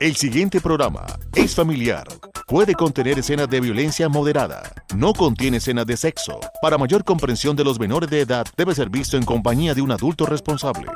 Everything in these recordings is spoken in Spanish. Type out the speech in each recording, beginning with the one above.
El siguiente programa es familiar. Puede contener escenas de violencia moderada. No contiene escenas de sexo. Para mayor comprensión de los menores de edad, debe ser visto en compañía de un adulto responsable.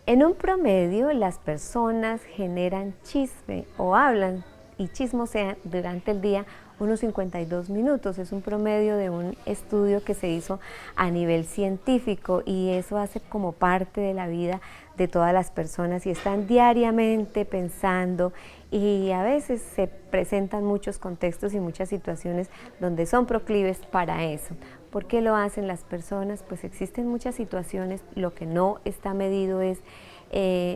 En un promedio, las personas generan chisme o hablan y chismosean durante el día unos 52 minutos. Es un promedio de un estudio que se hizo a nivel científico y eso hace como parte de la vida de todas las personas y están diariamente pensando y a veces se presentan muchos contextos y muchas situaciones donde son proclives para eso. ¿Por qué lo hacen las personas? Pues existen muchas situaciones, lo que no está medido es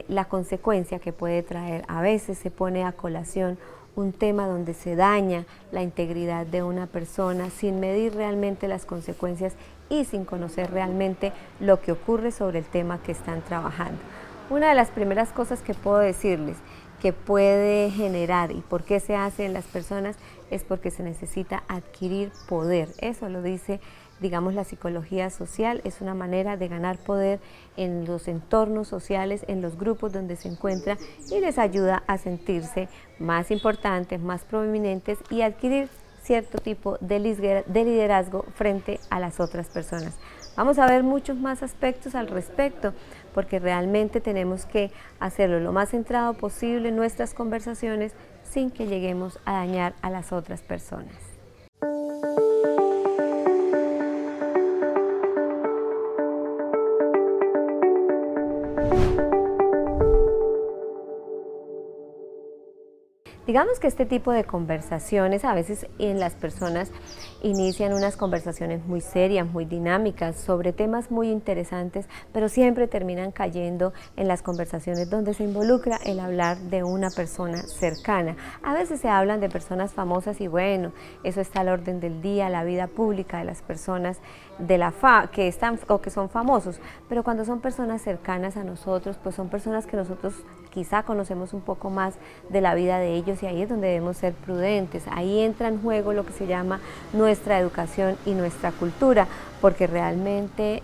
la consecuencia que puede traer. A veces se pone a colación un tema donde se daña la integridad de una persona sin medir realmente las consecuencias y sin conocer realmente lo que ocurre sobre el tema que están trabajando. Una de las primeras cosas que puedo decirles que puede generar y por qué se hace en las personas es porque se necesita adquirir poder. Eso lo dice, digamos, la psicología social, es una manera de ganar poder en los entornos sociales, en los grupos donde se encuentra y les ayuda a sentirse más importantes, más prominentes y adquirir cierto tipo de liderazgo frente a las otras personas. Vamos a ver muchos más aspectos al respecto, porque realmente tenemos que hacerlo lo más centrado posible en nuestras conversaciones sin que lleguemos a dañar a las otras personas. Digamos que este tipo de conversaciones a veces en las personas inician unas conversaciones muy serias, muy dinámicas, sobre temas muy interesantes, pero siempre terminan cayendo en las conversaciones donde se involucra el hablar de una persona cercana. A veces se hablan de personas famosas y bueno, eso está al orden del día, la vida pública de las personas de que están o que son famosos, pero cuando son personas cercanas a nosotros, pues son personas que nosotros quizá conocemos un poco más de la vida de ellos y ahí es donde debemos ser prudentes. Ahí entra en juego lo que se llama nuestra educación y nuestra cultura, porque realmente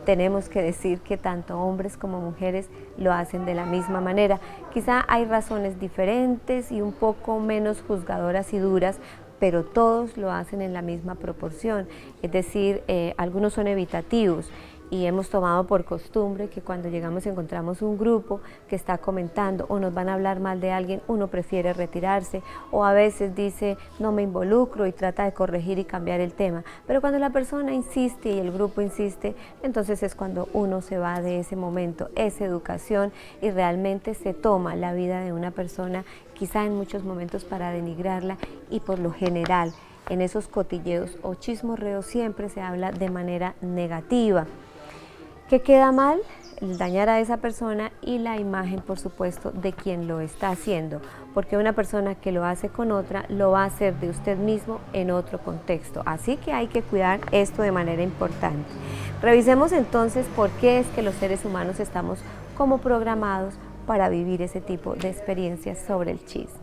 tenemos que decir que tanto hombres como mujeres lo hacen de la misma manera. Quizá hay razones diferentes y un poco menos juzgadoras y duras, pero todos lo hacen en la misma proporción, es decir, algunos son evitativos y hemos tomado por costumbre que cuando llegamos y encontramos un grupo que está comentando o nos van a hablar mal de alguien, uno prefiere retirarse o a veces dice no me involucro y trata de corregir y cambiar el tema, pero cuando la persona insiste y el grupo insiste, entonces es cuando uno se va de ese momento. Es educación y realmente se toma la vida de una persona quizá en muchos momentos para denigrarla y por lo general en esos cotilleos o chismorreos siempre se habla de manera negativa. ¿Qué queda mal? El dañar a esa persona y la imagen, por supuesto, de quien lo está haciendo, porque una persona que lo hace con otra lo va a hacer de usted mismo en otro contexto, así que hay que cuidar esto de manera importante. Revisemos entonces por qué es que los seres humanos estamos como programados para vivir ese tipo de experiencias sobre el chisme.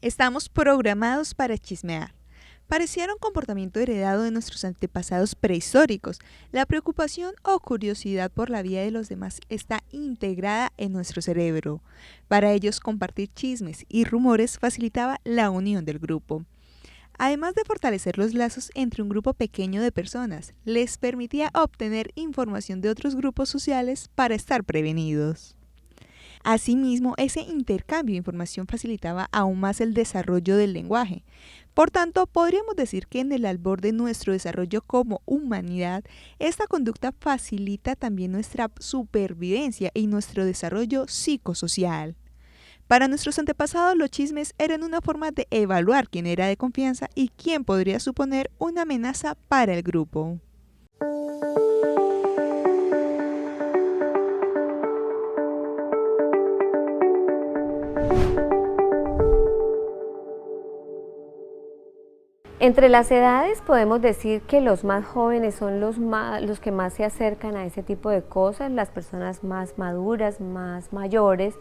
Estamos programados para chismear. Pareciera un comportamiento heredado de nuestros antepasados prehistóricos. La preocupación o curiosidad por la vida de los demás está integrada en nuestro cerebro. Para ellos, compartir chismes y rumores facilitaba la unión del grupo. Además de fortalecer los lazos entre un grupo pequeño de personas, les permitía obtener información de otros grupos sociales para estar prevenidos. Asimismo, ese intercambio de información facilitaba aún más el desarrollo del lenguaje. Por tanto, podríamos decir que en el albor de nuestro desarrollo como humanidad, esta conducta facilita también nuestra supervivencia y nuestro desarrollo psicosocial. Para nuestros antepasados, los chismes eran una forma de evaluar quién era de confianza y quién podría suponer una amenaza para el grupo. Entre las edades podemos decir que los más jóvenes son los que más se acercan a ese tipo de cosas, las personas más maduras, más mayores,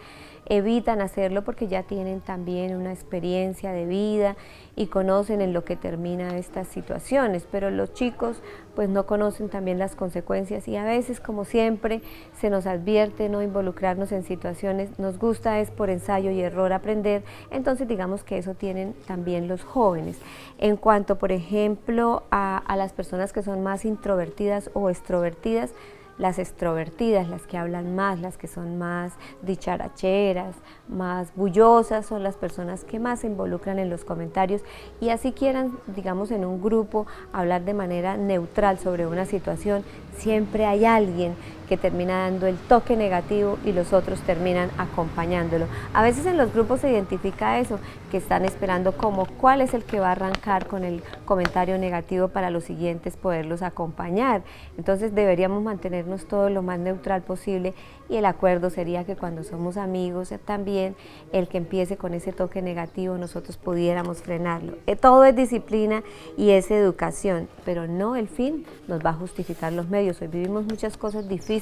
evitan hacerlo porque ya tienen también una experiencia de vida y conocen en lo que termina estas situaciones, pero los chicos pues no conocen también las consecuencias y a veces, como siempre, se nos advierte no involucrarnos en situaciones, nos gusta es por ensayo y error aprender, entonces digamos que eso tienen también los jóvenes. En cuanto, por ejemplo, a las personas que son más introvertidas o extrovertidas, las extrovertidas, las que hablan más, las que son más dicharacheras, más bullosas, son las personas que más se involucran en los comentarios y así quieran, digamos, en un grupo hablar de manera neutral sobre una situación, siempre hay alguien que termina dando el toque negativo y los otros terminan acompañándolo. A veces en los grupos se identifica eso, que están esperando como cuál es el que va a arrancar con el comentario negativo para los siguientes poderlos acompañar. Entonces deberíamos mantenernos todo lo más neutral posible y el acuerdo sería que cuando somos amigos también el que empiece con ese toque negativo nosotros pudiéramos frenarlo. Todo es disciplina y es educación, pero no el fin nos va a justificar los medios. Hoy vivimos muchas cosas difíciles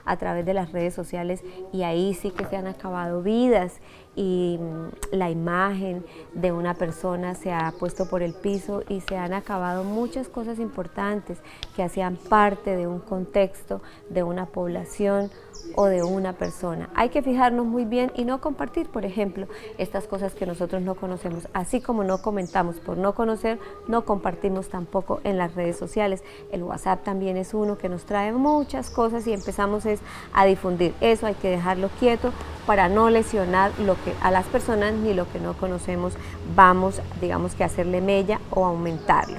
a través de las redes sociales y ahí sí que se han acabado vidas y la imagen de una persona se ha puesto por el piso y se han acabado muchas cosas importantes que hacían parte de un contexto, de una población o de una persona. Hay que fijarnos muy bien y no compartir, por ejemplo, estas cosas que nosotros no conocemos, así como no comentamos por no conocer, no compartimos tampoco en las redes sociales. El WhatsApp también es uno que nos trae muchas cosas y empezamos a difundir. Eso hay que dejarlo quieto para no lesionar a las personas ni lo que no conocemos vamos, digamos, que hacerle mella o aumentarlo.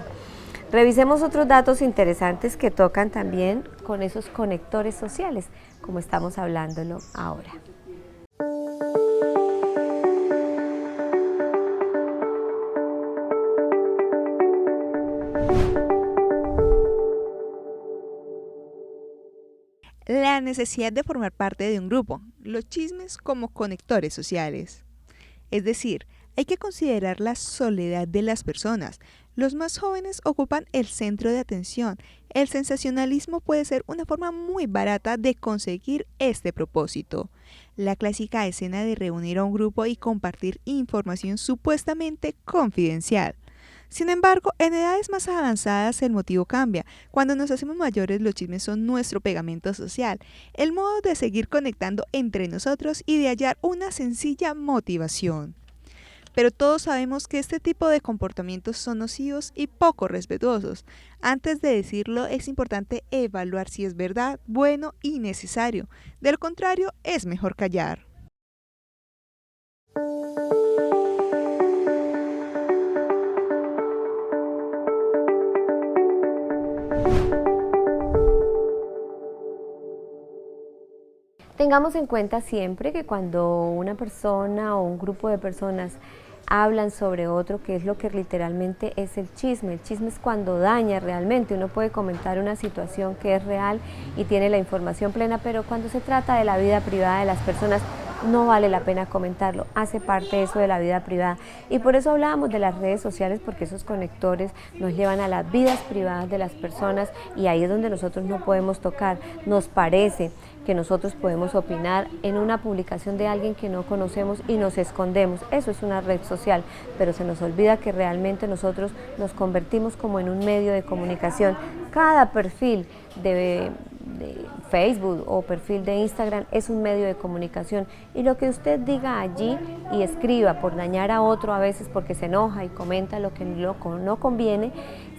Revisemos otros datos interesantes que tocan también con esos conectores sociales, como estamos hablándolo ahora. La necesidad de formar parte de un grupo, los chismes como conectores sociales. Es decir, hay que considerar la soledad de las personas. Los más jóvenes ocupan el centro de atención. El sensacionalismo puede ser una forma muy barata de conseguir este propósito. La clásica escena de reunir a un grupo y compartir información supuestamente confidencial. Sin embargo, en edades más avanzadas el motivo cambia. Cuando nos hacemos mayores, los chismes son nuestro pegamento social, el modo de seguir conectando entre nosotros y de hallar una sencilla motivación. Pero todos sabemos que este tipo de comportamientos son nocivos y poco respetuosos. Antes de decirlo, es importante evaluar si es verdad, bueno y necesario. De lo contrario, es mejor callar. Tengamos en cuenta siempre que cuando una persona o un grupo de personas hablan sobre otro, que es lo que literalmente es el chisme es cuando daña realmente. Uno puede comentar una situación que es real y tiene la información plena, pero cuando se trata de la vida privada de las personas, no vale la pena comentarlo, hace parte eso de la vida privada y por eso hablábamos de las redes sociales, porque esos conectores nos llevan a las vidas privadas de las personas y ahí es donde nosotros no podemos tocar. Nos parece que nosotros podemos opinar en una publicación de alguien que no conocemos y nos escondemos, eso es una red social, pero se nos olvida que realmente nosotros nos convertimos como en un medio de comunicación. Cada perfil de Facebook o perfil de Instagram es un medio de comunicación y lo que usted diga allí y escriba por dañar a otro a veces porque se enoja y comenta lo que no conviene,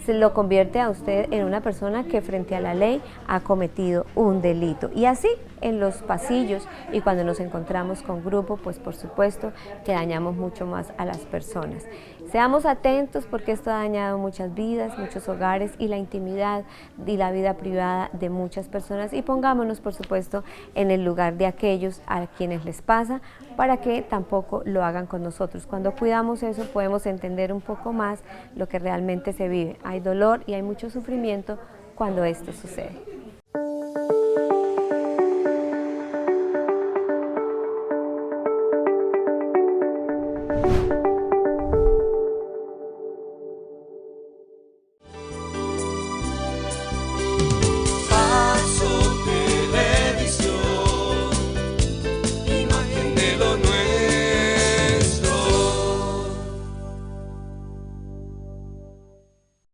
se lo convierte a usted en una persona que frente a la ley ha cometido un delito. Y así en los pasillos y cuando nos encontramos con grupo, pues por supuesto que dañamos mucho más a las personas. Seamos atentos porque esto ha dañado muchas vidas, muchos hogares y la intimidad y la vida privada de muchas personas y pongámonos por supuesto en el lugar de aquellos a quienes les pasa para que tampoco lo hagan con nosotros. Cuando cuidamos eso podemos entender un poco más lo que realmente se vive. Hay dolor y hay mucho sufrimiento cuando esto sucede.